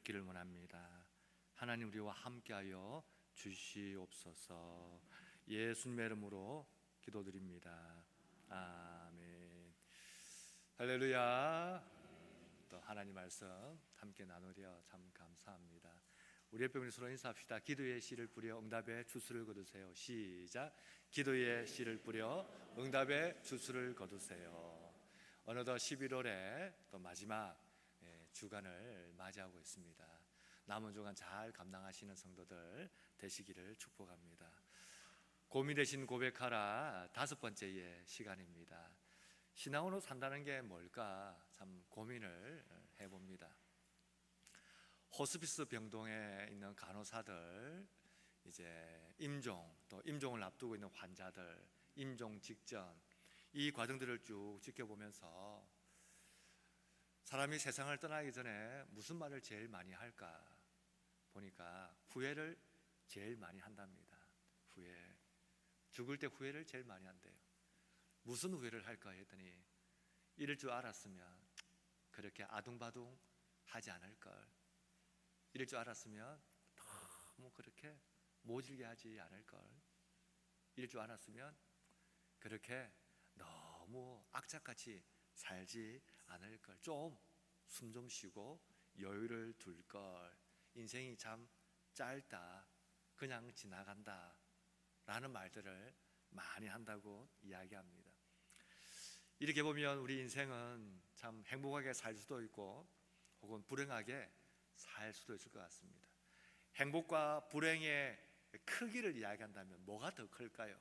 듣기를 원합니다. 하나님 우리와 함께하여 주시옵소서. 예수님의 이름으로 기도드립니다. 아멘. 할렐루야. 또 하나님 말씀 함께 나누려 참 감사합니다. 우리 옆에 서로 인사합시다. 기도의 씨를 뿌려 응답의 주스를 거두세요. 시작. 기도의 씨를 뿌려 응답의 주스를 거두세요. 어느덧 11월에 또 마지막 주간을 맞이하고 있습니다. 남은 주간 잘 감당하시는 성도들 되시기를 축복합니다. 고민 대신 고백하라 5번째의 시간입니다. 신앙으로 산다는 게 뭘까 참 고민을 해봅니다. 호스피스 병동에 있는 간호사들, 이제 임종, 또 임종을 앞두고 있는 환자들, 임종 직전 이 과정들을 쭉 지켜보면서 사람이 세상을 떠나기 전에 무슨 말을 제일 많이 할까 보니까 후회를 제일 많이 한답니다. 후회. 죽을 때 후회를 제일 많이 한대요. 무슨 후회를 할까 했더니 이럴 줄 알았으면 그렇게 아둥바둥 하지 않을 걸, 이럴 줄 알았으면 너무 그렇게 모질게 하지 않을 걸, 이럴 줄 알았으면 그렇게 너무 악착같이 살지 않을 걸, 좀 숨 좀 쉬고 여유를 둘 걸, 인생이 참 짧다, 그냥 지나간다 라는 말들을 많이 한다고 이야기합니다. 이렇게 보면 우리 인생은 참 행복하게 살 수도 있고 혹은 불행하게 살 수도 있을 것 같습니다. 행복과 불행의 크기를 이야기한다면 뭐가 더 클까요?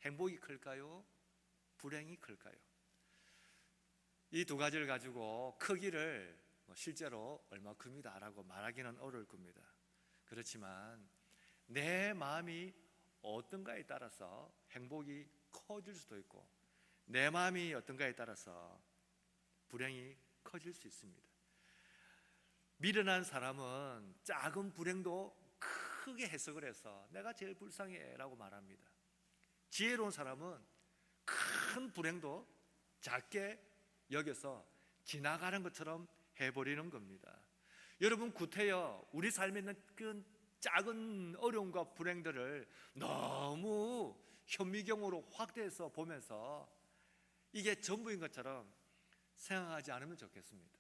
행복이 클까요? 불행이 클까요? 이 두 가지를 가지고 크기를 실제로 얼마큼이다라고 말하기는 어려울 겁니다. 그렇지만 내 마음이 어떤가에 따라서 행복이 커질 수도 있고 내 마음이 어떤가에 따라서 불행이 커질 수 있습니다. 미련한 사람은 작은 불행도 크게 해석을 해서 내가 제일 불쌍해 라고 말합니다. 지혜로운 사람은 큰 불행도 작게 여겨서 지나가는 것처럼 해버리는 겁니다. 여러분, 구태여 우리 삶에 있는 그 작은 어려움과 불행들을 너무 현미경으로 확대해서 보면서 이게 전부인 것처럼 생각하지 않으면 좋겠습니다.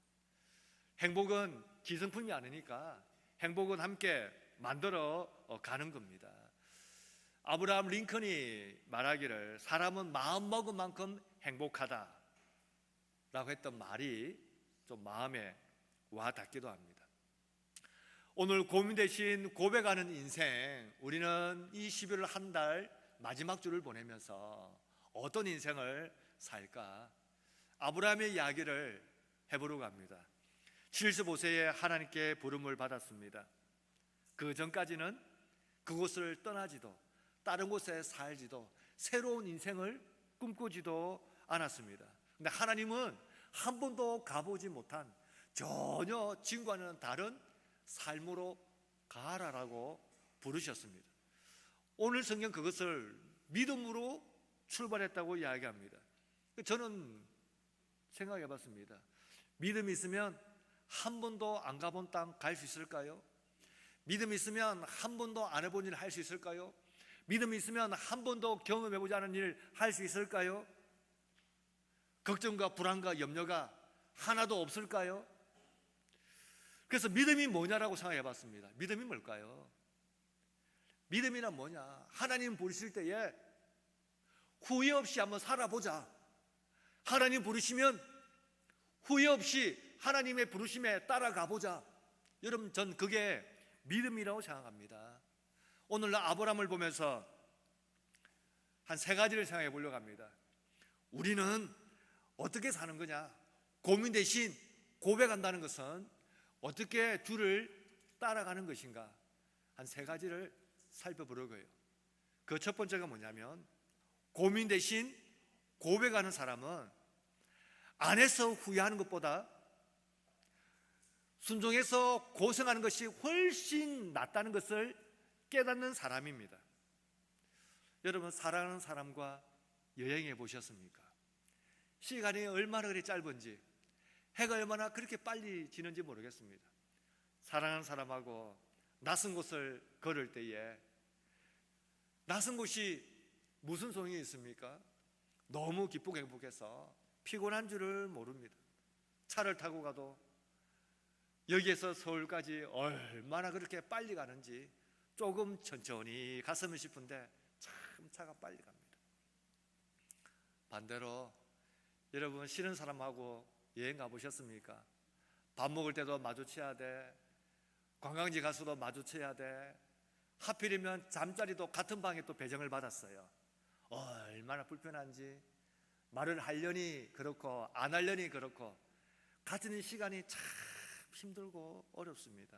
행복은 기성품이 아니니까 행복은 함께 만들어 가는 겁니다. 아브라함 링컨이 말하기를 사람은 마음먹은 만큼 행복하다 라고 했던 말이 좀 마음에 와 닿기도 합니다. 오늘 고민 대신 고백하는 인생, 우리는 이 11월 한 달 마지막 주를 보내면서 어떤 인생을 살까? 아브라함의 이야기를 해보려고 합니다. 75세에 하나님께 부름을 받았습니다. 그 전까지는 그곳을 떠나지도 다른 곳에 살지도 새로운 인생을 꿈꾸지도 않았습니다. 근데 하나님은 한 번도 가보지 못한 전혀 지금과는 다른 삶으로 가라라고 부르셨습니다. 오늘 성경 그것을 믿음으로 출발했다고 이야기합니다. 저는 생각해 봤습니다. 믿음이 있으면 한 번도 안 가본 땅 갈 수 있을까요? 믿음이 있으면 한 번도 안 해본 일 할 수 있을까요? 믿음이 있으면 한 번도 경험해보지 않은 일 할 수 있을까요? 걱정과 불안과 염려가 하나도 없을까요? 그래서 믿음이 뭐냐라고 생각해 봤습니다. 믿음이 뭘까요? 믿음이란 뭐냐? 하나님 부르실 때에 후회 없이 한번 살아보자. 하나님 부르시면 후회 없이 하나님의 부르심에 따라가 보자. 여러분, 전 그게 믿음이라고 생각합니다. 오늘날 아브라함을 보면서 한 3가지를 생각해 보려고 합니다. 우리는 어떻게 사는 거냐? 고민 대신 고백한다는 것은 어떻게 주를 따라가는 것인가? 한 3가지를 살펴보려고요. 그 첫 번째가 뭐냐면, 고민 대신 고백하는 사람은 안에서 후회하는 것보다 순종해서 고생하는 것이 훨씬 낫다는 것을 깨닫는 사람입니다. 여러분, 사랑하는 사람과 여행해 보셨습니까? 시간이 얼마나 그리 짧은지, 해가 얼마나 그렇게 빨리 지는지 모르겠습니다. 사랑하는 사람하고 낯선 곳을 걸을 때에 낯선 곳이 무슨 소용이 있습니까? 너무 기쁘고 행복해서 피곤한 줄을 모릅니다. 차를 타고 가도 여기에서 서울까지 얼마나 그렇게 빨리 가는지 조금 천천히 갔으면 싶은데 참 차가 빨리 갑니다. 반대로 여러분 싫은 사람하고 여행 가보셨습니까? 밥 먹을 때도 마주쳐야 돼, 관광지 가서도 마주쳐야 돼, 하필이면 잠자리도 같은 방에 또 배정을 받았어요. 얼마나 불편한지. 말을 하려니 그렇고 안 하려니 그렇고 가지는 시간이 참 힘들고 어렵습니다.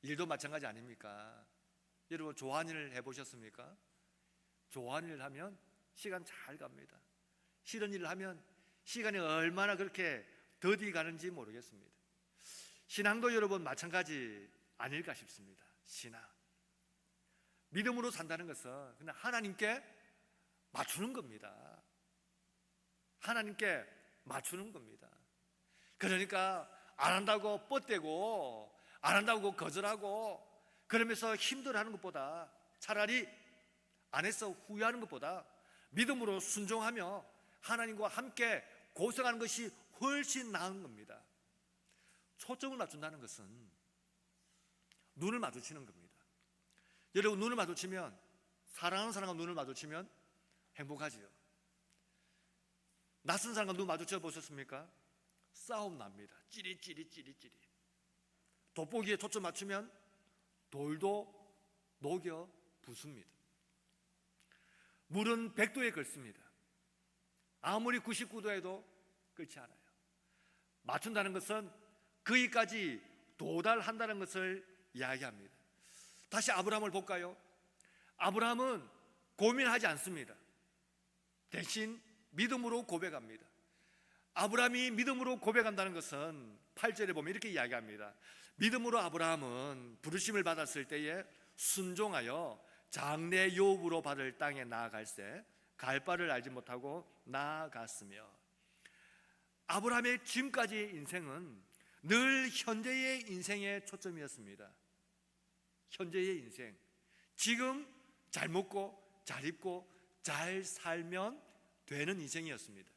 일도 마찬가지 아닙니까? 여러분 좋아하는 일 해보셨습니까? 좋아하는 일 하면 시간 잘 갑니다. 싫은 일을 하면 시간이 얼마나 그렇게 더디 가는지 모르겠습니다. 신앙도 여러분 마찬가지 아닐까 싶습니다. 신앙, 믿음으로 산다는 것은 그냥 하나님께 맞추는 겁니다. 하나님께 맞추는 겁니다. 그러니까 안 한다고 뻗대고 안 한다고 거절하고 그러면서 힘들어하는 것보다 차라리 안 해서 후회하는 것보다 믿음으로 순종하며 하나님과 함께 고생하는 것이 훨씬 나은 겁니다. 초점을 맞춘다는 것은 눈을 마주치는 겁니다. 여러분 눈을 마주치면, 사랑하는 사람과 눈을 마주치면 행복하지요. 낯선 사람과 눈 마주쳐 보셨습니까? 싸움 납니다. 찌릿찌릿. 돋보기에 초점 맞추면 돌도 녹여 부숩니다. 물은 100도에 끓습니다. 아무리 99도에도 끓지 않아요. 맞춘다는 것은 거기까지 도달한다는 것을 이야기합니다. 다시 아브라함을 볼까요? 아브라함은 고민하지 않습니다. 대신 믿음으로 고백합니다. 아브라함이 믿음으로 고백한다는 것은 8절에 보면 이렇게 이야기합니다. 믿음으로 아브라함은 부르심을 받았을 때에 순종하여 장래 유업으로 받을 땅에 나아갈새 갈 바를 알지 못하고 나아갔으며, 아브라함의 지금까지의 인생은 늘 현재의 인생에 초점이었습니다. 현재의 인생, 지금 잘 먹고 잘 입고 잘 살면 되는 인생이었습니다.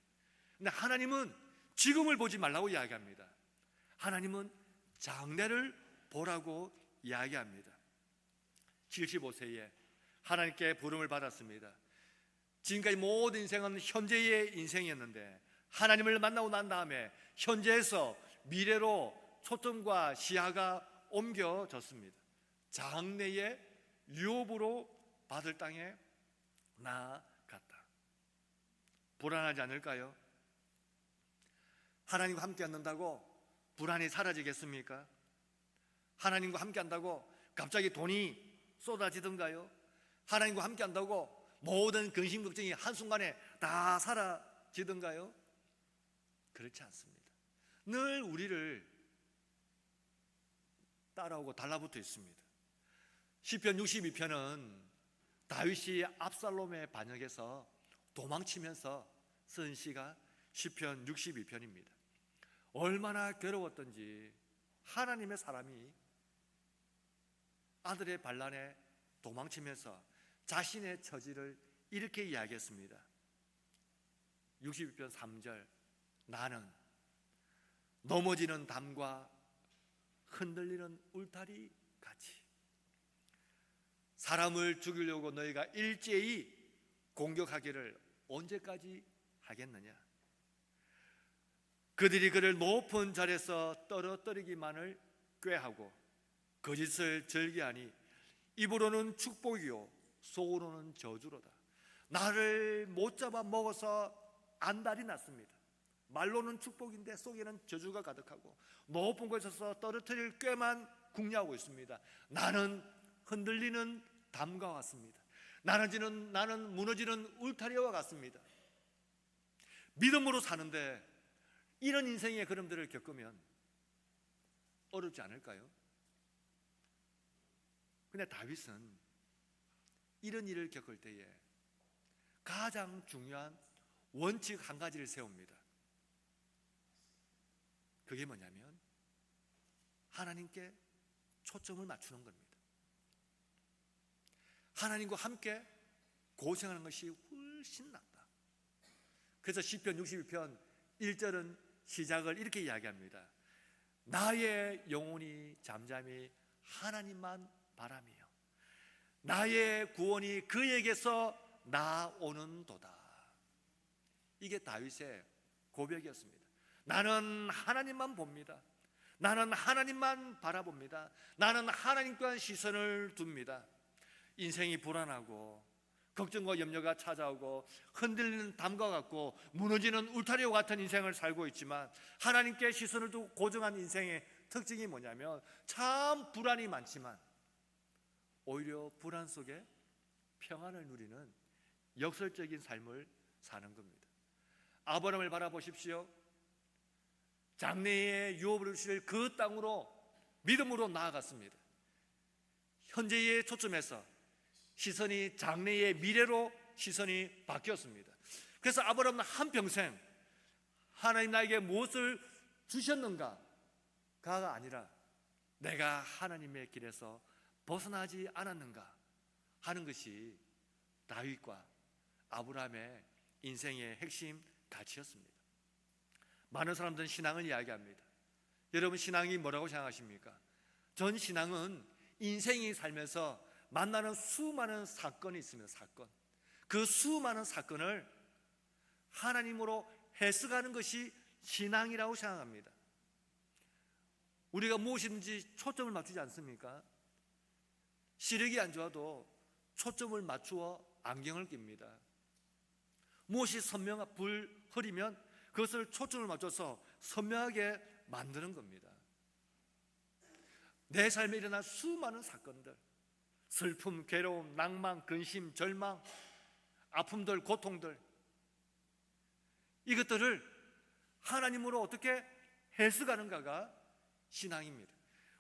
근데 하나님은 지금을 보지 말라고 이야기합니다. 하나님은 장래를 보라고 이야기합니다. 75세에 하나님께 부름을 받았습니다. 지금까지 모든 인생은 현재의 인생이었는데 하나님을 만나고 난 다음에 현재에서 미래로 초점과 시야가 옮겨졌습니다. 장래의 유업으로 받을 땅에 나아갔다. 불안하지 않을까요? 하나님과 함께 한다고 불안이 사라지겠습니까? 하나님과 함께 한다고 갑자기 돈이 쏟아지던가요? 하나님과 함께 한다고 모든 근심 걱정이 한순간에 다 사라지던가요? 그렇지 않습니다. 늘 우리를 따라오고 달라붙어 있습니다. 시편 62편은 다윗이 압살롬의 반역에서 도망치면서 쓴 시가 시편 62편입니다. 얼마나 괴로웠던지 하나님의 사람이 아들의 반란에 도망치면서 자신의 처지를 이렇게 이야기했습니다. 62편 3절, 나는 넘어지는 담과 흔들리는 울타리 같이 사람을 죽이려고 너희가 일제히 공격하기를 언제까지 하겠느냐? 그들이 그를 높은 자리에서 떨어뜨리기만을 꾀하고 거짓을 즐기하니 입으로는 축복이요 속으로는 저주로다. 나를 못 잡아 먹어서 안달이 났습니다. 말로는 축복인데 속에는 저주가 가득하고 높은 곳에서 떨어뜨릴 꾀만 궁리하고 있습니다. 나는 흔들리는 담과 같습니다. 나는 무너지는 울타리와 같습니다. 믿음으로 사는데 이런 인생의 그림들을 겪으면 어렵지 않을까요? 근데 다윗은 이런 일을 겪을 때에 가장 중요한 원칙 한 가지를 세웁니다. 그게 뭐냐면 하나님께 초점을 맞추는 겁니다. 하나님과 함께 고생하는 것이 훨씬 낫다. 그래서 시편 62편 1절은 시작을 이렇게 이야기합니다. 나의 영혼이 잠잠히 하나님만 바라며 나의 구원이 그에게서 나오는도다. 이게 다윗의 고백이었습니다. 나는 하나님만 봅니다. 나는 하나님만 바라봅니다. 나는 하나님과 시선을 둡니다. 인생이 불안하고 걱정과 염려가 찾아오고 흔들리는 담과 같고 무너지는 울타리와 같은 인생을 살고 있지만 하나님께 시선을 두고 고정한 인생의 특징이 뭐냐면 참 불안이 많지만 오히려 불안 속에 평안을 누리는 역설적인 삶을 사는 겁니다. 아브라함을 바라보십시오. 장래의 유업을 주실 그 땅으로 믿음으로 나아갔습니다. 현재의 초점에서 시선이 장래의 미래로 시선이 바뀌었습니다. 그래서 아브라함은 한평생 하나님 나에게 무엇을 주셨는가가 아니라 내가 하나님의 길에서 벗어나지 않았는가 하는 것이 다윗과 아브라함의 인생의 핵심 가치였습니다. 많은 사람들은 신앙을 이야기합니다. 여러분 신앙이 뭐라고 생각하십니까? 전 신앙은 인생이 살면서 만나는 수많은 사건이 있습니다. 사건. 그 수많은 사건을 하나님으로 해석하는 것이 신앙이라고 생각합니다. 우리가 무엇이든지 초점을 맞추지 않습니까? 시력이 안 좋아도 초점을 맞추어 안경을 낍니다. 무엇이 선명한 불 흐리면 그것을 초점을 맞춰서 선명하게 만드는 겁니다. 내 삶에 일어난 수많은 사건들, 슬픔, 괴로움, 낭만, 근심, 절망, 아픔들, 고통들, 이것들을 하나님으로 어떻게 해석하는가가 신앙입니다.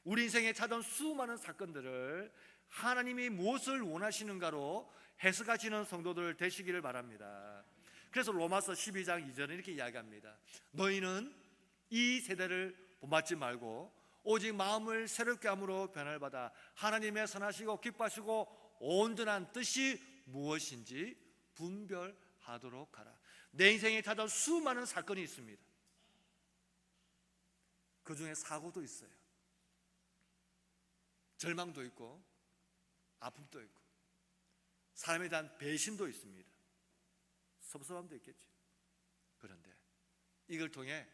우리 인생에 찾아온 수많은 사건들을 하나님이 무엇을 원하시는가로 해석하시는 성도들 되시기를 바랍니다. 그래서 로마서 12장 2절은 이렇게 이야기합니다. 너희는 이 세대를 본받지 말고 오직 마음을 새롭게 함으로 변화를 받아 하나님의 선하시고 기뻐하시고 온전한 뜻이 무엇인지 분별하도록 하라. 내 인생에 찾아온 수많은 사건이 있습니다. 그 중에 사고도 있어요. 절망도 있고 아픔도 있고 사람에 대한 배신도 있습니다. 섭섭함도 있겠죠. 그런데 이걸 통해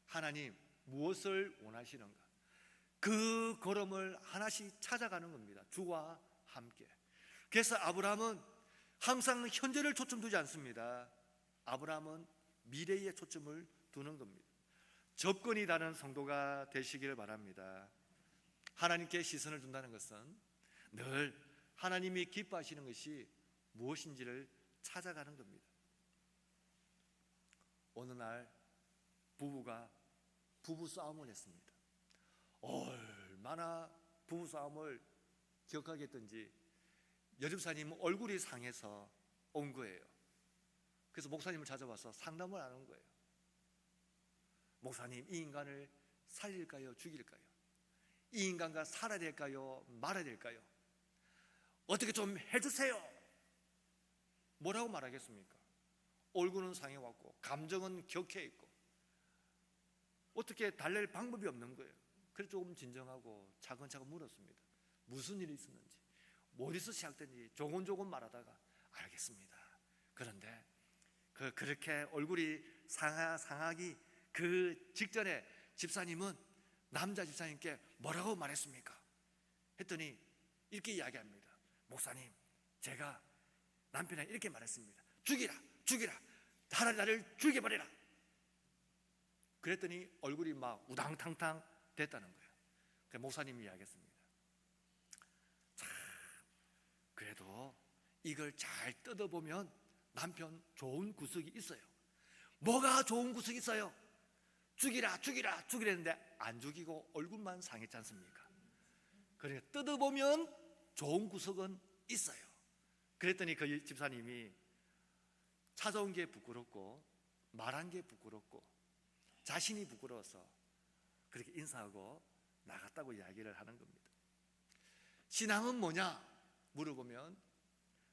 하나님 무엇을 원하시는가, 그 걸음을 하나씩 찾아가는 겁니다. 주와 함께. 그래서 아브라함은 항상 현재를 초점 두지 않습니다. 아브라함은 미래에 초점을 두는 겁니다. 접근이 다른 성도가 되시기를 바랍니다. 하나님께 시선을 둔다는 것은 늘 하나님이 기뻐하시는 것이 무엇인지를 찾아가는 겁니다. 어느 날 부부가 부부싸움을 했습니다. 얼마나 부부싸움을 기억하게 했던지 여집사님은 얼굴이 상해서 온 거예요. 그래서 목사님을 찾아와서 상담을 하는 거예요. 목사님, 이 인간을 살릴까요? 죽일까요? 이 인간과 살아야 될까요? 말아야 될까요? 어떻게 좀 해주세요. 뭐라고 말하겠습니까? 얼굴은 상해왔고 감정은 격해 있고 어떻게 달랠 방법이 없는 거예요. 그래서 조금 진정하고 차근차근 물었습니다. 무슨 일이 있었는지, 어디서 시작된지 조곤조곤 말하다가 알겠습니다. 그런데 그렇게 얼굴이 상하기 그 직전에 집사님은 남자 집사님께 뭐라고 말했습니까? 했더니 이렇게 이야기합니다. 목사님, 제가 남편에게 이렇게 말했습니다. 죽이라, 죽이라, 나를 죽여버리라. 그랬더니 얼굴이 막 우당탕탕 됐다는 거예요. 그래서 목사님이 이야기했습니다. 참, 그래도 이걸 잘 뜯어보면 남편 좋은 구석이 있어요. 뭐가 좋은 구석이 있어요? 죽이라, 죽이라, 죽이라 했는데 안 죽이고 얼굴만 상했지 않습니까? 그러니까 뜯어보면 좋은 구석은 있어요. 그랬더니 그 집사님이 찾아온 게 부끄럽고 말한 게 부끄럽고 자신이 부끄러워서 그렇게 인사하고 나갔다고 이야기를 하는 겁니다. 신앙은 뭐냐 물어보면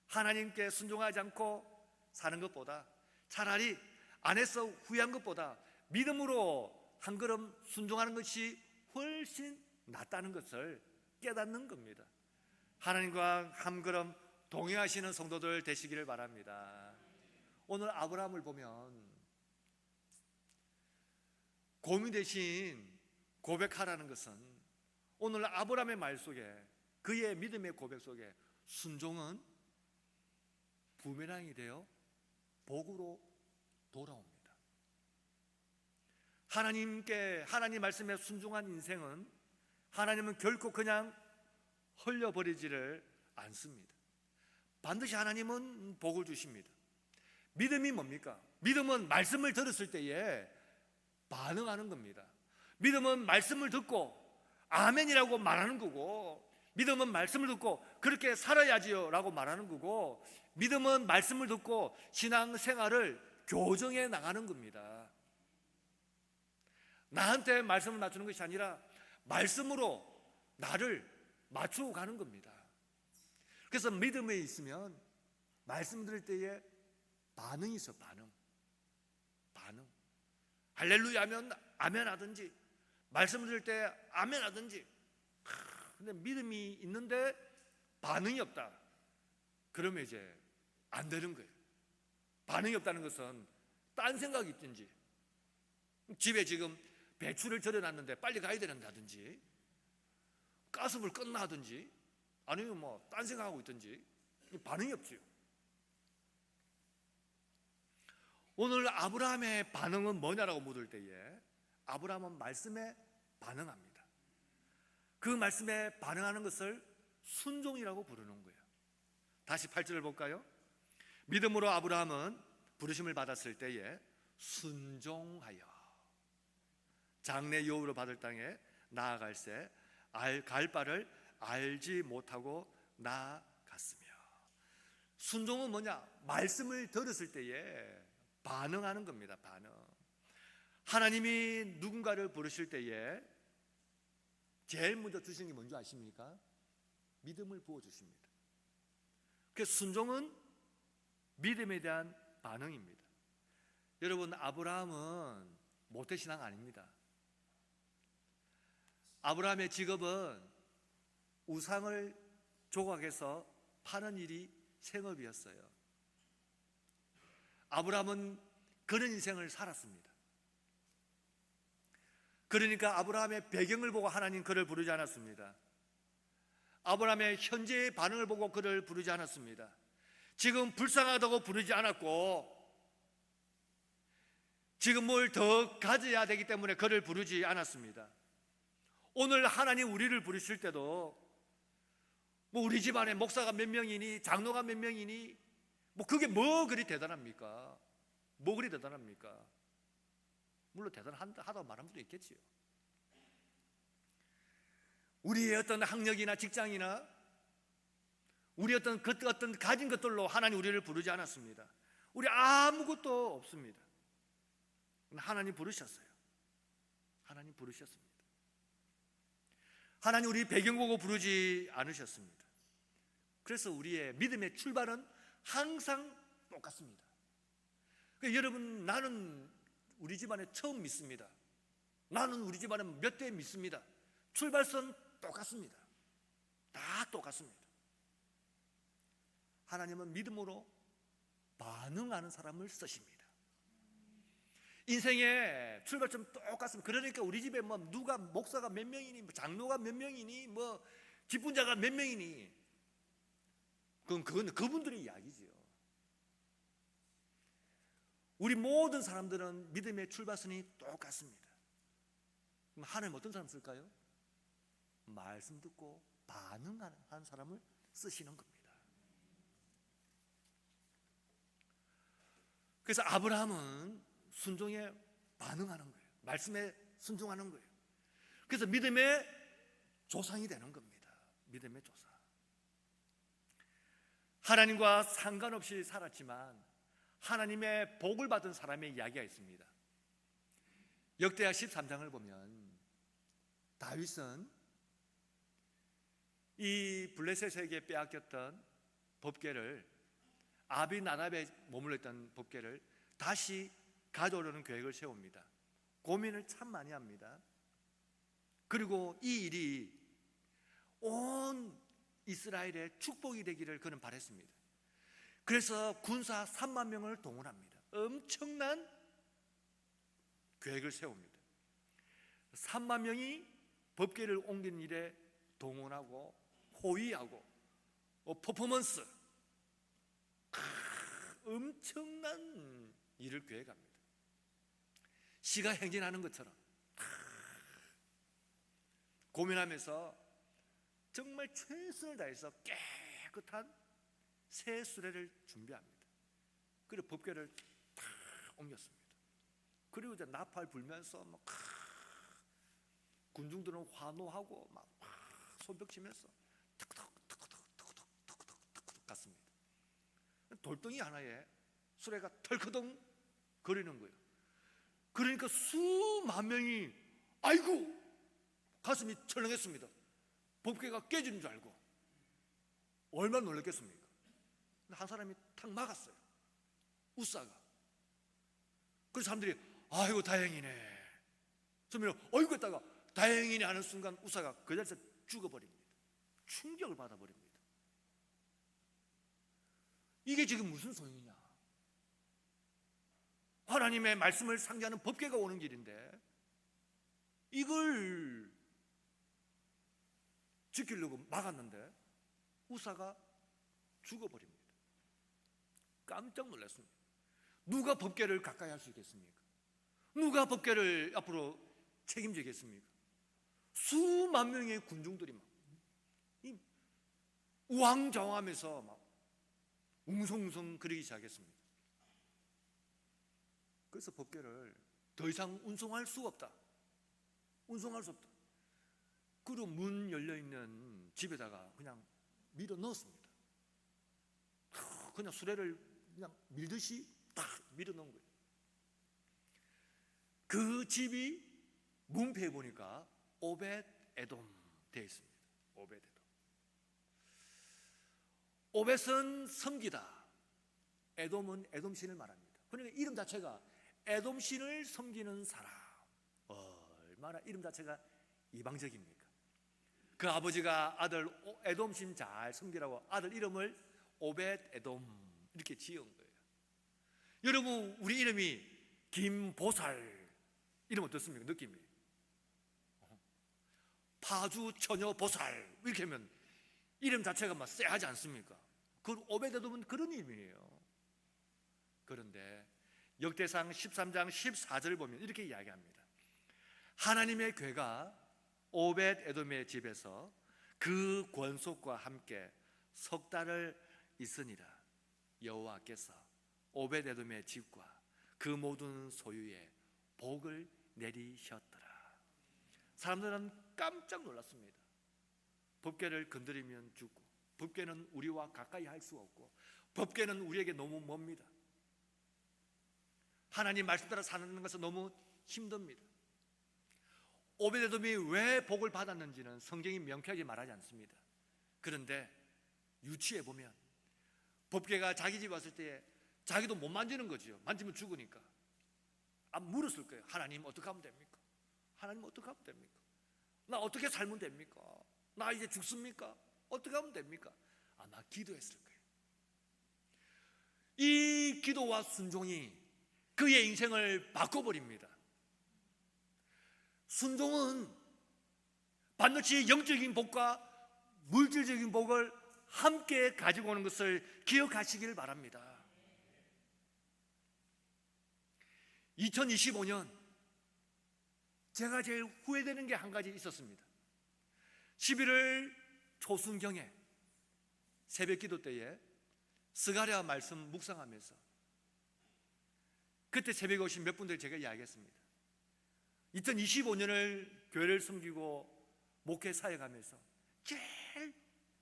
하나님께 순종하지 않고 사는 것보다 차라리 안에서 후회한 것보다 믿음으로 한 걸음 순종하는 것이 훨씬 낫다는 것을 깨닫는 겁니다. 하나님과 한 걸음 동행하시는 성도들 되시기를 바랍니다. 오늘 아브라함을 보면 고민 대신 고백하라는 것은 오늘 아브라함의 말 속에 그의 믿음의 고백 속에 순종은 부메랑이 되어 복으로 돌아옵니다. 하나님 말씀에 순종한 인생은 하나님은 결코 그냥 흘려버리지를 않습니다. 반드시 하나님은 복을 주십니다. 믿음이 뭡니까? 믿음은 말씀을 들었을 때에 반응하는 겁니다. 믿음은 말씀을 듣고 아멘이라고 말하는 거고, 믿음은 말씀을 듣고 그렇게 살아야지요 라고 말하는 거고, 믿음은 말씀을 듣고 신앙생활을 교정해 나가는 겁니다. 나한테 말씀을 맞추는 것이 아니라 말씀으로 나를 맞추고 가는 겁니다. 그래서 믿음에 있으면 말씀 들을 때에 반응이 있어. 반응. 할렐루야 하면 아멘 하든지, 말씀 들을 때 아멘 하든지. 근데 믿음이 있는데 반응이 없다. 그러면 이제 안 되는 거예요. 반응이 없다는 것은 딴 생각이 있든지, 집에 지금 배추를 절여놨는데 빨리 가야 된다든지, 가스불 껐나 하든지, 아니면 뭐 딴 생각하고 있든지 반응이 없지요. 오늘 아브라함의 반응은 뭐냐라고 묻을 때에 아브라함은 말씀에 반응합니다. 그 말씀에 반응하는 것을 순종이라고 부르는 거예요. 다시 8절을 볼까요? 믿음으로 아브라함은 부르심을 받았을 때에 순종하여 장래 유업으로 받을 땅에 나아갈새 갈 바를 알지 못하고 나아갔으며. 순종은 뭐냐? 말씀을 들었을 때에 반응하는 겁니다. 반응. 하나님이 누군가를 부르실 때에 제일 먼저 주시는 게 뭔지 아십니까? 믿음을 부어주십니다. 그래서 순종은 믿음에 대한 반응입니다. 여러분, 아브라함은 모태신앙 아닙니다. 아브라함의 직업은 우상을 조각해서 파는 일이 생업이었어요. 아브라함은 그런 인생을 살았습니다. 그러니까 아브라함의 배경을 보고 하나님 그를 부르지 않았습니다. 아브라함의 현재의 반응을 보고 그를 부르지 않았습니다. 지금 불쌍하다고 부르지 않았고, 지금 뭘 더 가져야 되기 때문에 그를 부르지 않았습니다. 오늘 하나님 우리를 부르실 때도 뭐 우리 집안에 목사가 몇 명이니 장로가 몇 명이니 뭐 그게 뭐 그리 대단합니까? 뭐 그리 대단합니까? 물론 대단하다고 말하는 분도 있겠지요. 우리의 어떤 학력이나 직장이나 우리 어떤 가진 것들로 하나님 우리를 부르지 않았습니다. 우리 아무것도 없습니다. 하나님 부르셨어요. 하나님 부르셨습니다. 하나님 우리 배경 보고 부르지 않으셨습니다. 그래서 우리의 믿음의 출발은 항상 똑같습니다. 그러니까 여러분, 나는 우리 집안에 처음 믿습니다. 나는 우리 집안에 몇 대 믿습니다. 출발선 똑같습니다. 다 똑같습니다. 하나님은 믿음으로 반응하는 사람을 쓰십니다. 인생의 출발점 똑같습니다. 그러니까 우리 집에 뭐 누가 목사가 몇 명이니, 뭐 장로가 몇 명이니, 뭐 직분자가 몇 명이니, 그건 그분들의 이야기지요. 우리 모든 사람들은 믿음의 출발선이 똑같습니다. 그럼 하나님 어떤 사람 쓸까요? 말씀 듣고 반응하는 사람을 쓰시는 겁니다. 그래서 아브라함은 순종에 반응하는 거예요. 말씀에 순종하는 거예요. 그래서 믿음의 조상이 되는 겁니다. 믿음의 조상. 하나님과 상관없이 살았지만 하나님의 복을 받은 사람의 이야기가 있습니다. 역대하 13장을 보면 다윗은 이 블레셋에게 빼앗겼던 법궤를, 아비나답에 머물러 있던 법궤를 다시 가져오려는 계획을 세웁니다. 고민을 참 많이 합니다. 그리고 이 일이 온 이스라엘의 축복이 되기를 그는 바랬습니다. 그래서 군사 3만 명을 동원합니다. 엄청난 계획을 세웁니다. 3만 명이 법궤를 옮기는 일에 동원하고 호위하고 퍼포먼스, 엄청난 일을 계획합니다. 시가 행진하는 것처럼 고민하면서 정말 최선을 다해서 깨끗한 새 수레를 준비합니다. 그리고 법궤를 다 옮겼습니다. 그리고 이제 나팔 불면서 막 군중들은 환호하고 막 손뼉치면서 턱턱턱턱턱턱턱턱 갔습니다. 돌덩이 하나에 수레가 털커덩 거리는 거예요. 그러니까 수만 명이 아이고 가슴이 철렁했습니다. 법궤가 깨지는 줄 알고 얼마나 놀랐겠습니까? 한 사람이 탁 막았어요. 우사가. 그래서 사람들이 아이고 다행이네. 처음에는 어이구 했다가 다행이네 하는 순간 우사가 그 자리에서 죽어버립니다. 충격을 받아버립니다. 이게 지금 무슨 소용이냐? 하나님의 말씀을 상기하는 법궤가 오는 길인데 이걸 지키려고 막았는데 우사가 죽어버립니다. 깜짝 놀랐습니다. 누가 법궤를 가까이 할 수 있겠습니까? 누가 법궤를 앞으로 책임지겠습니까? 수만 명의 군중들이 막 우왕좌왕하면서 막 웅성웅성 그리기 시작했습니다. 그래서 법궤를 더 이상 운송할 수가 없다. 운송할 수 없다. 그리고 문 열려있는 집에다가 그냥 밀어 넣었습니다. 그냥 수레를 그냥 밀듯이 딱 밀어 넣은 거예요. 그 집이 문패에 보니까 오벳 에돔 되어 있습니다. 오벳 에돔. 오벳은 섬기다, 에돔은 에돔 신을 말합니다. 그러니까 이름 자체가 에돔 신을 섬기는 사람. 얼마나 이름 자체가 이방적입니까? 그 아버지가 아들 에돔 신 잘 섬기라고 아들 이름을 오벳 에돔 이렇게 지은 거예요. 여러분 우리 이름이 김보살 이름 어떻습니까? 느낌이 파주 처녀 보살 이렇게 하면 이름 자체가 막 쎄하지 않습니까? 그 오벳 에돔은 그런 이름이에요. 그런데 역대상 13장 14절을 보면 이렇게 이야기합니다. 하나님의 궤가 오벳 에돔의 집에서 그 권속과 함께 석 달을 있으니라. 여호와께서 오벳 에돔의 집과 그 모든 소유에 복을 내리셨더라. 사람들은 깜짝 놀랐습니다. 법궤를 건드리면 죽고, 법궤는 우리와 가까이 할 수 없고, 법궤는 우리에게 너무 멉니다. 하나님 말씀 따라 사는 것은 너무 힘듭니다. 오벳 에돔이 왜 복을 받았는지는 성경이 명쾌하게 말하지 않습니다. 그런데 유치해 보면 법궤가 자기 집에 왔을 때 자기도 못 만지는 거죠. 만지면 죽으니까. 물었을 거예요. 하나님 어떻게 하면 됩니까? 하나님 어떻게 하면 됩니까? 나 어떻게 살면 됩니까? 나 이제 죽습니까? 어떻게 하면 됩니까? 아마 기도했을 거예요. 이 기도와 순종이 그의 인생을 바꿔버립니다. 순종은 반드시 영적인 복과 물질적인 복을 함께 가지고 오는 것을 기억하시길 바랍니다. 2025년 제가 제일 후회되는 게 한 가지 있었습니다. 11월 초순경에 새벽 기도 때에 스가랴 말씀 묵상하면서 그때 새벽에 오신 몇 분들 제가 이야기했습니다. 2025년을 교회를 섬기고 목회 사역하면서 제일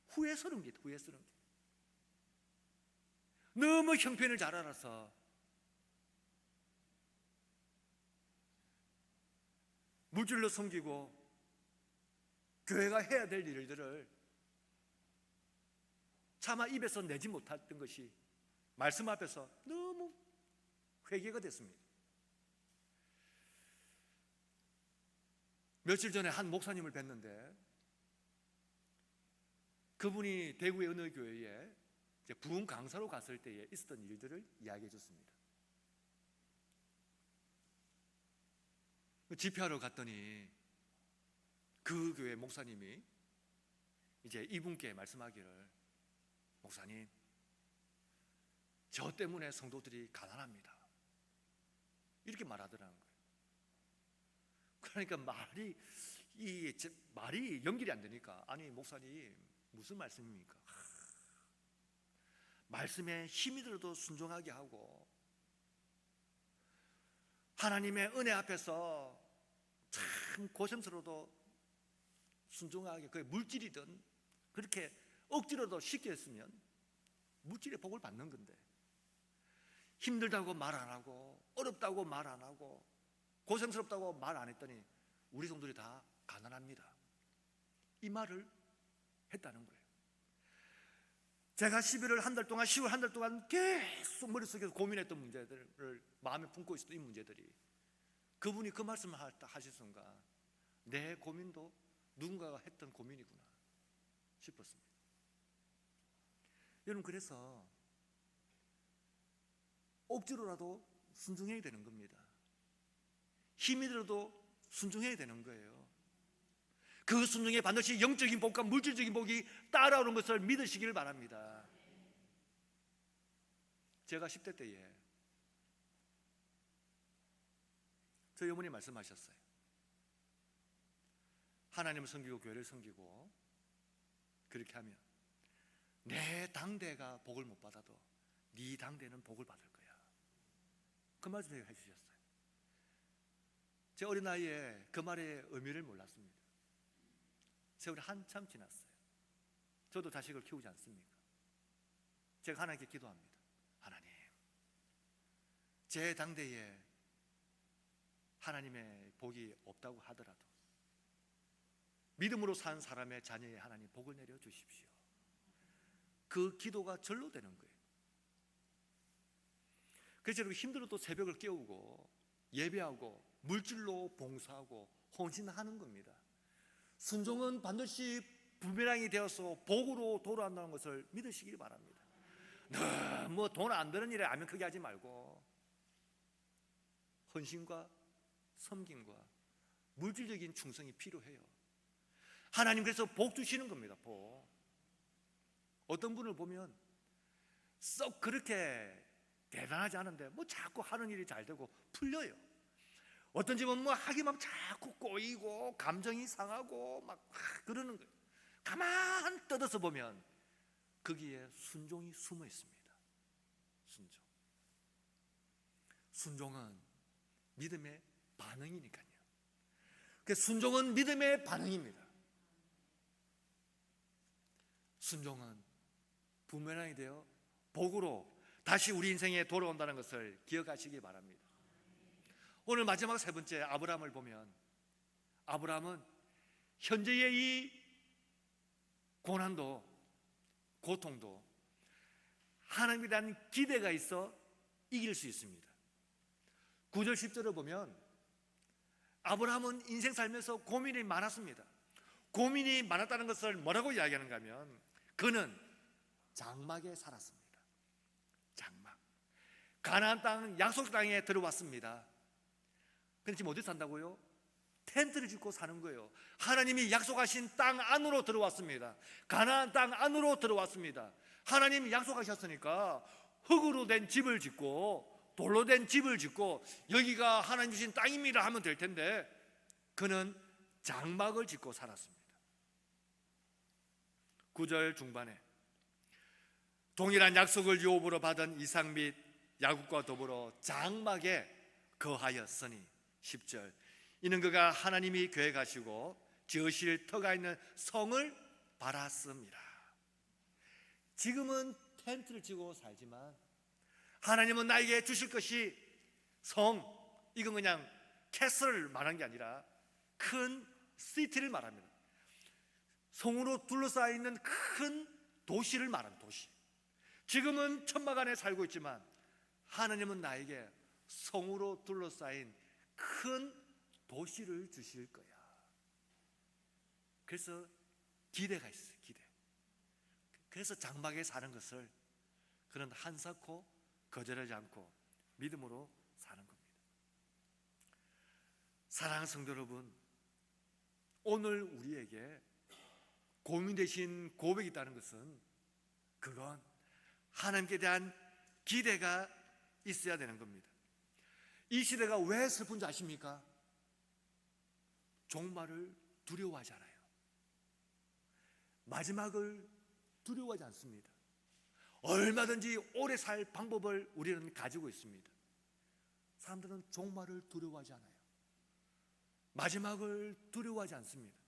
후회스러운 게 후회스러운 게 너무 형편을 잘 알아서 물질로 섬기고 교회가 해야 될 일들을 차마 입에서 내지 못했던 것이 말씀 앞에서 너무 회개가 됐습니다. 며칠 전에 한 목사님을 뵀는데 그분이 대구의 어느 교회에 부흥 강사로 갔을 때에 있었던 일들을 이야기해 줬습니다. 집회하러 갔더니 그 교회 목사님이 이제 이분께 말씀하기를, 목사님, 저 때문에 성도들이 가난합니다, 이렇게 말하더라는 거예요. 그러니까 말이 연결이 안 되니까, 아니 목사님 무슨 말씀입니까? 말씀에 힘이 들어도 순종하게 하고 하나님의 은혜 앞에서 참 고생스러워도 순종하게, 그게 물질이든 그렇게 억지로도 쉽게 했으면 물질의 복을 받는 건데, 힘들다고 말 안 하고 어렵다고 말 안 하고 고생스럽다고 말 안 했더니 우리 성도들이 다 가난합니다, 이 말을 했다는 거예요. 제가 11월 한 달 동안, 10월 한 달 동안 계속 머릿속에서 고민했던 문제들을 마음에 품고 있었던 이 문제들이, 그분이 그 말씀을 하실 순간 내 고민도 누군가가 했던 고민이구나 싶었습니다. 여러분, 그래서 억지로라도 순종해야 되는 겁니다. 힘이 들어도 순종해야 되는 거예요. 그 순종에 반드시 영적인 복과 물질적인 복이 따라오는 것을 믿으시기를 바랍니다. 제가 10대 때에 저희 어머니 말씀하셨어요. 하나님을 섬기고 교회를 섬기고 그렇게 하면 내 당대가 복을 못 받아도 네 당대는 복을 받을 거야, 그 말씀을 해주셨어요. 제 어린 나이에 그 말의 의미를 몰랐습니다. 세월이 한참 지났어요. 저도 자식을 키우지 않습니까? 제가 하나님께 기도합니다. 하나님, 제 당대에 하나님의 복이 없다고 하더라도 믿음으로 산 사람의 자녀의 하나님 복을 내려 주십시오. 그 기도가 절로 되는 거예요. 그래서 여러분, 힘들어도 새벽을 깨우고 예배하고 물질로 봉사하고 헌신하는 겁니다. 순종은 반드시 부메랑이 되어서 복으로 돌아온다는 것을 믿으시길 바랍니다. 뭐 돈 안 드는 일에 아멘 크게 하지 말고 헌신과 섬김과 물질적인 충성이 필요해요. 하나님 그래서 복 주시는 겁니다. 복. 어떤 분을 보면 썩 그렇게 대단하지 않은데 뭐 자꾸 하는 일이 잘 되고 풀려요. 어떤 집은 뭐 하기만 자꾸 꼬이고 감정이 상하고 막 그러는 거예요. 가만 뜯어서 보면 거기에 순종이 숨어 있습니다. 순종은 믿음의 반응이니까요. 순종은 믿음의 반응입니다. 순종은 부메랑이 되어 복으로 다시 우리 인생에 돌아온다는 것을 기억하시기 바랍니다. 오늘 마지막 세 번째 아브라함을 보면, 아브라함은 현재의 이 고난도 고통도 하나님에 대한 기대가 있어 이길 수 있습니다. 9절 10절을 보면 아브라함은 인생 살면서 고민이 많았습니다. 고민이 많았다는 것을 뭐라고 이야기하는가 하면, 그는 장막에 살았습니다. 장막. 가나안 땅 약속 땅에 들어왔습니다. 근데 지금 어디 산다고요? 텐트를 짓고 사는 거예요. 하나님이 약속하신 땅 안으로 들어왔습니다. 가나안 땅 안으로 들어왔습니다. 하나님이 약속하셨으니까 흙으로 된 집을 짓고 돌로 된 집을 짓고 여기가 하나님 주신 땅입니다 하면 될 텐데, 그는 장막을 짓고 살았습니다. 9절 중반에 동일한 약속을 유업으로 받은 이삭 및 야곱과 더불어 장막에 거하였으니, 10절, 이는 그가 하나님이 계획하시고 지으실 터가 있는 성을 바랐습니다. 지금은 텐트를 치고 살지만 하나님은 나에게 주실 것이 성, 이건 그냥 캐슬을 말한 게 아니라 큰 시티를 말합니다. 성으로 둘러싸여 있는 큰 도시를 말하는 도시. 지금은 천막 안에 살고 있지만 하나님은 나에게 성으로 둘러싸인 큰 도시를 주실 거야. 그래서 기대가 있어요. 기대. 그래서 장막에 사는 것을 그는 한사코 거절하지 않고 믿음으로 사는 겁니다. 사랑하는 성도 여러분, 오늘 우리에게 고민되신 고백이 있다는 것은 그건 하나님께 대한 기대가 있어야 되는 겁니다. 이 시대가 왜 슬픈지 아십니까? 종말을 두려워하지 않아요. 마지막을 두려워하지 않습니다. 얼마든지 오래 살 방법을 우리는 가지고 있습니다. 사람들은 종말을 두려워하지 않아요. 마지막을 두려워하지 않습니다.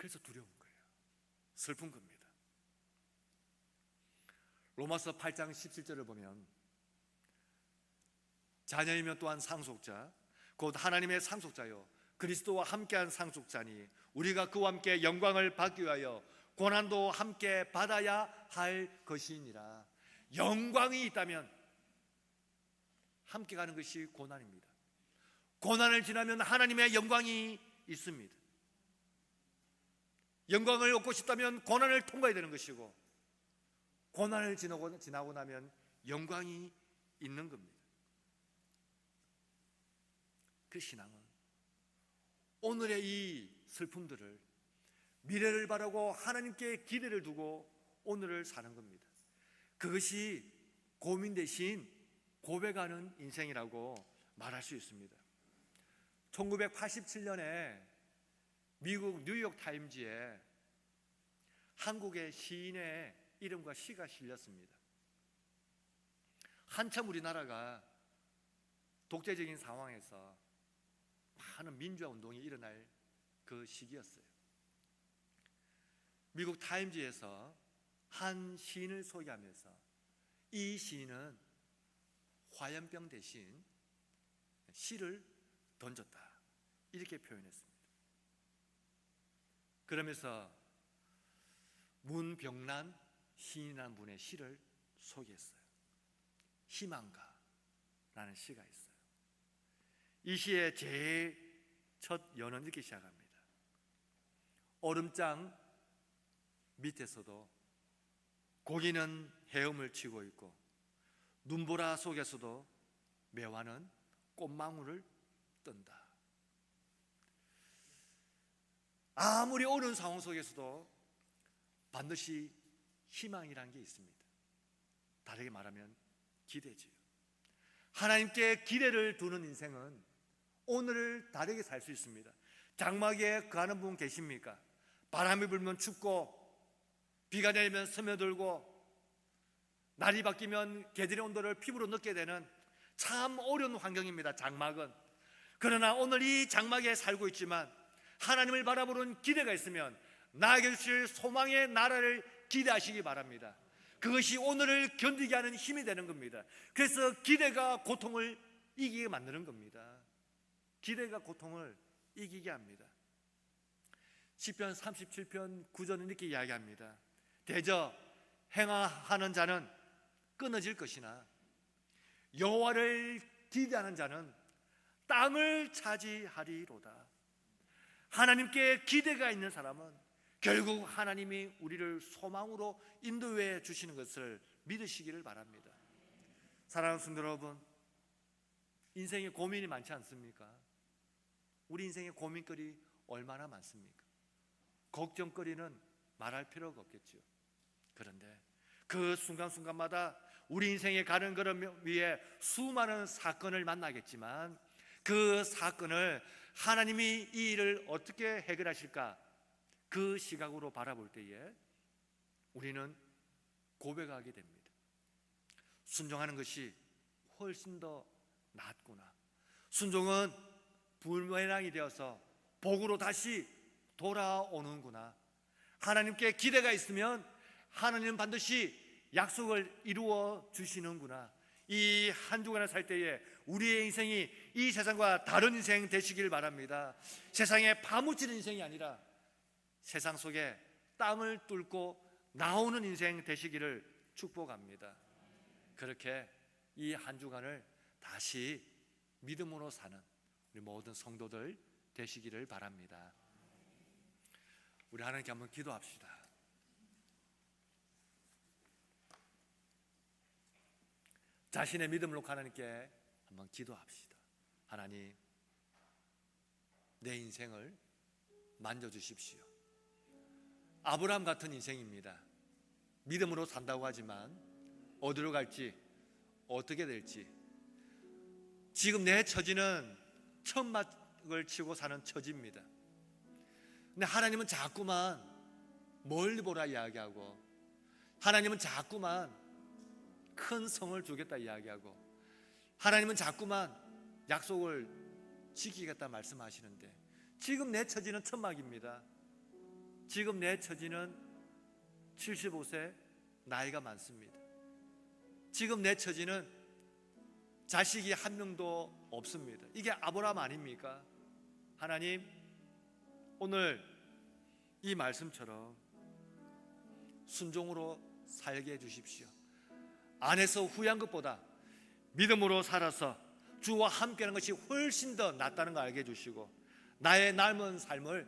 그래서 두려운 거예요. 슬픈 겁니다. 로마서 8장 17절을 보면 자녀이면 또한 상속자 곧 하나님의 상속자요 그리스도와 함께한 상속자니 우리가 그와 함께 영광을 받기 위하여 고난도 함께 받아야 할 것이니라. 영광이 있다면 함께 가는 것이 고난입니다. 고난을 지나면 하나님의 영광이 있습니다. 영광을 얻고 싶다면 고난을 통과해야 되는 것이고 고난을 지나고 나면 영광이 있는 겁니다. 그 신앙은 오늘의 이 슬픔들을 미래를 바라고 하나님께 기대를 두고 오늘을 사는 겁니다. 그것이 고민 대신 고백하는 인생이라고 말할 수 있습니다. 1987년에 미국 뉴욕 타임즈에 한국의 시인의 이름과 시가 실렸습니다. 한참 우리나라가 독재적인 상황에서 많은 민주화 운동이 일어날 그 시기였어요. 미국 타임즈에서 한 시인을 소개하면서 이 시인은 화염병 대신 시를 던졌다 이렇게 표현했습니다. 그러면서 문병란 시인이라는 분의 시를 소개했어요. 희망가라는 시가 있어요. 이 시의 제일 첫 연은 이렇게 시작합니다. 얼음장 밑에서도 고기는 헤엄을 치고 있고 눈보라 속에서도 매화는 꽃망울을 뜬다. 아무리 어려운 상황 속에서도 반드시 희망이라는 게 있습니다. 다르게 말하면 기대지요. 하나님께 기대를 두는 인생은 오늘을 다르게 살 수 있습니다. 장막에 거하는 분 계십니까? 바람이 불면 춥고 비가 내리면 스며들고 날이 바뀌면 계절의 온도를 피부로 느끼게 되는 참 어려운 환경입니다. 장막은. 그러나 오늘 이 장막에 살고 있지만 하나님을 바라보는 기대가 있으면 나에게 주실 소망의 나라를 기대하시기 바랍니다. 그것이 오늘을 견디게 하는 힘이 되는 겁니다. 그래서 기대가 고통을 이기게 만드는 겁니다. 기대가 고통을 이기게 합니다. 시편 37편 9절은 이렇게 이야기합니다. 대저 행하는 자는 끊어질 것이나 여호와를 기대하는 자는 땅을 차지하리로다. 하나님께 기대가 있는 사람은 결국 하나님이 우리를 소망으로 인도해 주시는 것을 믿으시기를 바랍니다. 사랑하는 성도 여러분, 인생에 고민이 많지 않습니까? 우리 인생에 고민거리 얼마나 많습니까? 걱정거리는 말할 필요가 없겠죠. 그런데 그 순간순간마다 우리 인생에 가는 걸음 위에 수많은 사건을 만나겠지만 그 사건을 하나님이 이 일을 어떻게 해결하실까? 그 시각으로 바라볼 때에 우리는 고백하게 됩니다. 순종하는 것이 훨씬 더 낫구나. 순종은 불매랑이 되어서 복으로 다시 돌아오는구나. 하나님께 기대가 있으면 하나님은 반드시 약속을 이루어 주시는구나. 이 한 주간을 살 때에 우리의 인생이 이 세상과 다른 인생 되시길 바랍니다. 세상에 파묻히는 인생이 아니라 세상 속에 땅을 뚫고 나오는 인생 되시기를 축복합니다. 그렇게 이 한 주간을 다시 믿음으로 사는 우리 모든 성도들 되시기를 바랍니다. 우리 하나님께 한번 기도합시다. 자신의 믿음을 놓고 하나님께 한번 기도합시다. 하나님, 내 인생을 만져주십시오. 아브라함 같은 인생입니다. 믿음으로 산다고 하지만 어디로 갈지, 어떻게 될지, 지금 내 처지는 천막을 치고 사는 처지입니다. 근데 하나님은 자꾸만 멀리 보라 이야기하고, 하나님은 자꾸만 큰 성을 주겠다 이야기하고, 하나님은 자꾸만 약속을 지키겠다 말씀하시는데, 지금 내 처지는 천막입니다. 지금 내 처지는 75세 나이가 많습니다. 지금 내 처지는 자식이 한 명도 없습니다. 이게 아브라함 아닙니까? 하나님, 오늘 이 말씀처럼 순종으로 살게 해주십시오. 안에서 후회한 것보다 믿음으로 살아서 주와 함께하는 것이 훨씬 더 낫다는 걸 알게 해주시고, 나의 남은 삶을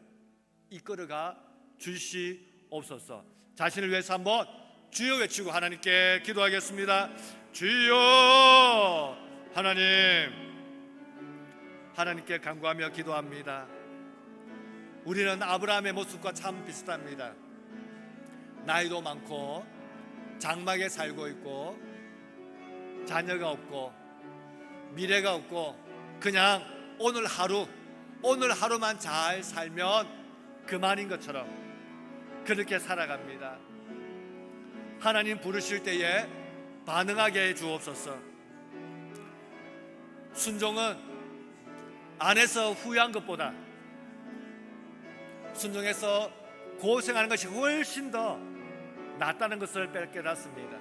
이끌어가 주시옵소서. 자신을 위해서 한번 주여 외치고 하나님께 기도하겠습니다. 주여. 하나님께 간구하며 기도합니다. 우리는 아브라함의 모습과 참 비슷합니다. 나이도 많고 장막에 살고 있고 자녀가 없고 미래가 없고 그냥 오늘 하루만 잘 살면 그만인 것처럼 그렇게 살아갑니다. 하나님 부르실 때에 반응하게 해 주옵소서. 순종은 안에서 후회한 것보다 순종해서 고생하는 것이 훨씬 더 낫다는 것을 깨닫습니다.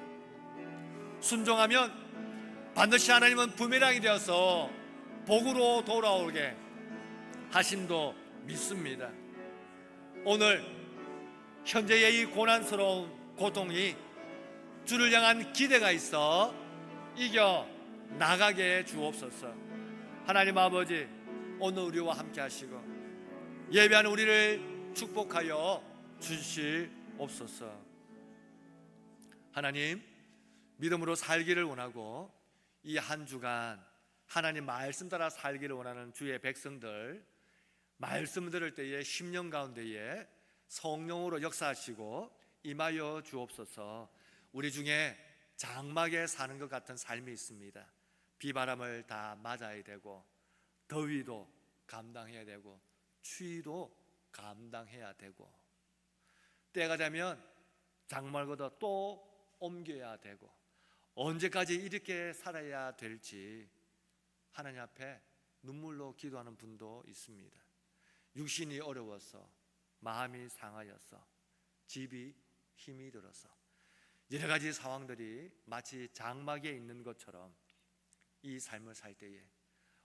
순종하면 반드시 하나님은 부메랑이 되어서 복으로 돌아오게 하심도 믿습니다. 오늘 현재의 이 고난스러운 고통이 주를 향한 기대가 있어 이겨 나가게 해 주옵소서. 하나님 아버지, 오늘 우리와 함께 하시고 예배하는 우리를 축복하여 주시옵소서. 하나님, 믿음으로 살기를 원하고 이 한 주간 하나님 말씀 따라 살기를 원하는 주의 백성들, 말씀 들을 때에 심령 가운데에 성령으로 역사하시고 임하여 주옵소서. 우리 중에 장막에 사는 것 같은 삶이 있습니다. 비바람을 다 맞아야 되고 더위도 감당해야 되고 추위도 감당해야 되고 때가 되면 장막보다 또 옮겨야 되고 언제까지 이렇게 살아야 될지 하나님 앞에 눈물로 기도하는 분도 있습니다. 육신이 어려워서 마음이 상하여서 집이 힘이 들어서 여러 가지 상황들이 마치 장막에 있는 것처럼 이 삶을 살 때에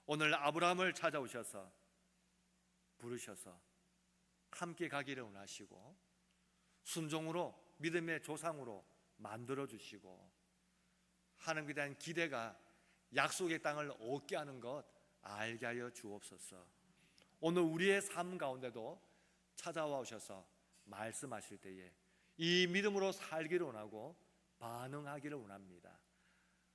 오늘 아브라함을 찾아오셔서 부르셔서 함께 가기를 원하시고 순종으로 믿음의 조상으로 만들어 주시고 하나님께 대한 기대가 약속의 땅을 얻게 하는 것 알게 하여 주옵소서. 오늘 우리의 삶 가운데도 찾아와 오셔서 말씀하실 때에 이 믿음으로 살기를 원하고 반응하기를 원합니다.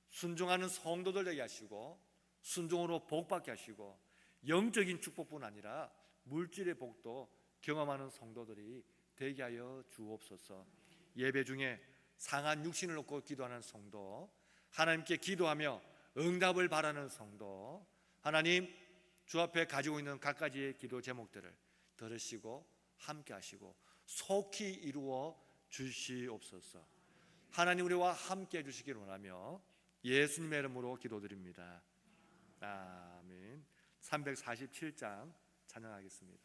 순종하는 성도들 되게 하시고 순종으로 복받게 하시고 영적인 축복뿐 아니라 물질의 복도 경험하는 성도들이 되게 하여 주옵소서. 예배 중에 상한 육신을 놓고 기도하는 성도, 하나님께 기도하며 응답을 바라는 성도, 하나님 주 앞에 가지고 있는 각가지의 기도 제목들을 들으시고 함께 하시고 속히 이루어 주시옵소서. 하나님 우리와 함께 해주시기를 원하며 예수님의 이름으로 기도드립니다. 아멘. 347장 찬양하겠습니다.